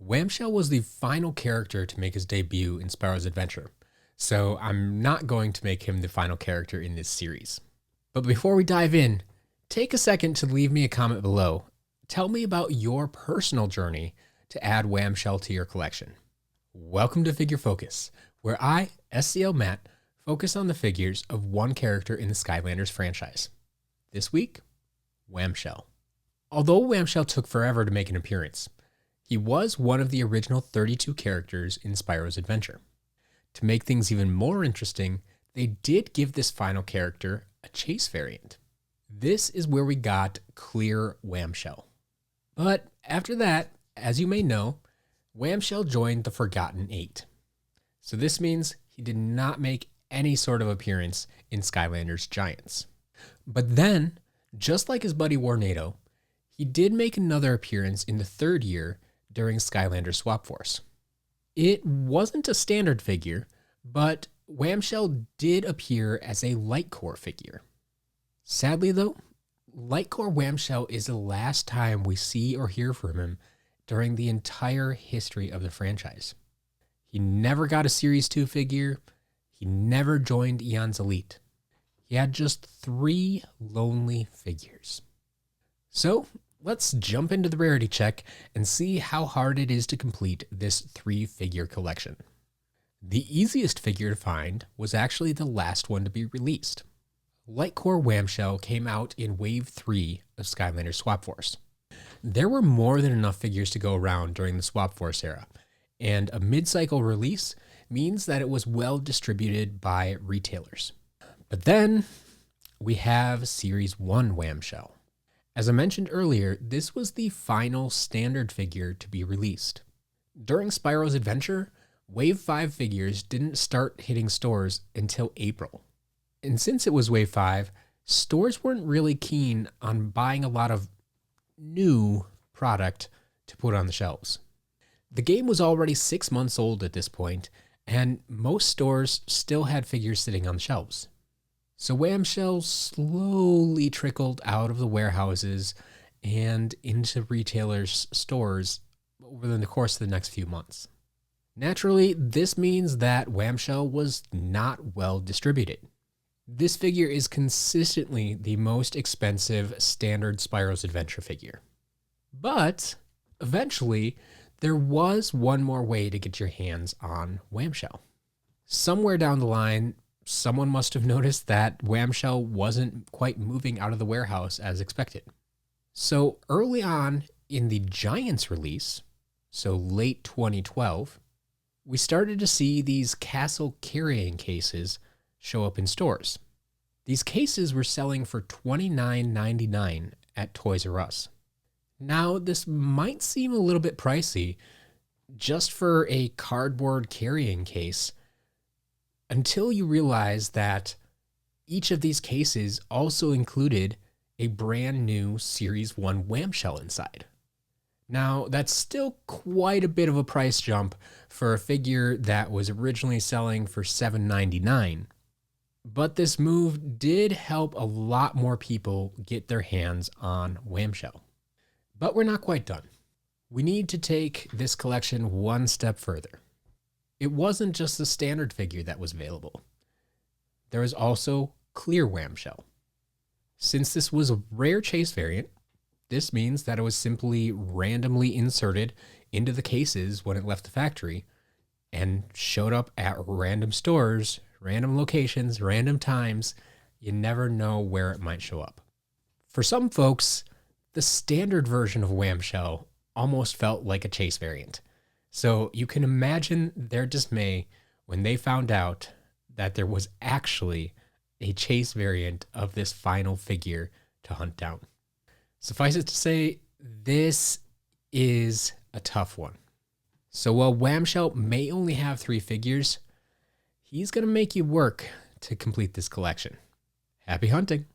Wham-Shell was the final character to make his debut in Spyro's Adventure, so I'm not going to make him the final character in this series. But before we dive in, take a second to leave me a comment below. Tell me about your personal journey to add Wham-Shell to your collection. Welcome to Figure Focus, where I, SCL Matt, focus on the figures of one character in the Skylanders franchise. This week, Wham-Shell. Although Wham-Shell took forever to make an appearance, he was one of the original 32 characters in Spyro's Adventure. To make things even more interesting, they did give this final character a chase variant. This is where we got Clear Wham-Shell. But after that, as you may know, Wham-Shell joined the Forgotten Eight. So this means he did not make any sort of appearance in Skylanders Giants. But then, just like his buddy Warnado, he did make another appearance in the third year during Skylanders Swap Force. It wasn't a standard figure, but Wham-Shell did appear as a Light Core figure. Sadly though, Light Core Wham-Shell is the last time we see or hear from him during the entire history of the franchise. He never got a Series 2 figure, he never joined Eon's Elite. He had just 3 lonely figures. So, let's jump into the rarity check and see how hard it is to complete this 3-figure collection. The easiest figure to find was actually the last one to be released. Light Core Wham-Shell came out in Wave 3 of Skylanders Swap Force. There were more than enough figures to go around during the Swap Force era, and a mid-cycle release means that it was well distributed by retailers. But then, we have Series 1 Wham-Shell. As I mentioned earlier, this was the final standard figure to be released. During Spyro's Adventure, Wave 5 figures didn't start hitting stores until April. And since it was Wave 5, stores weren't really keen on buying a lot of new product to put on the shelves. The game was already 6 months old at this point, and most stores still had figures sitting on the shelves. So Wham-Shell slowly trickled out of the warehouses and into retailers' stores over the course of the next few months. Naturally, this means that Wham-Shell was not well distributed. This figure is consistently the most expensive standard Spyro's Adventure figure. But eventually, there was one more way to get your hands on Wham-Shell. Somewhere down the line, someone must have noticed that Wham-Shell wasn't quite moving out of the warehouse as expected. So early on in the Giants release, so late 2012, we started to see these castle carrying cases show up in stores. These cases were selling for $29.99 at Toys R Us. Now, this might seem a little bit pricey just for a cardboard carrying case, until you realize that each of these cases also included a brand new Series 1 Wham-Shell inside. Now, that's still quite a bit of a price jump for a figure that was originally selling for $7.99, but this move did help a lot more people get their hands on Wham-Shell. But we're not quite done. We need to take this collection one step further. It wasn't just the standard figure that was available. There was also Clear Wham-Shell. Since this was a rare chase variant, this means that it was simply randomly inserted into the cases when it left the factory and showed up at random stores, random locations, random times. You never know where it might show up. For some folks, the standard version of Wham-Shell almost felt like a chase variant. So you can imagine their dismay when they found out that there was actually a chase variant of this final figure to hunt down. Suffice it to say, this is a tough one. So while Wham-Shell may only have 3 figures, he's going to make you work to complete this collection. Happy hunting!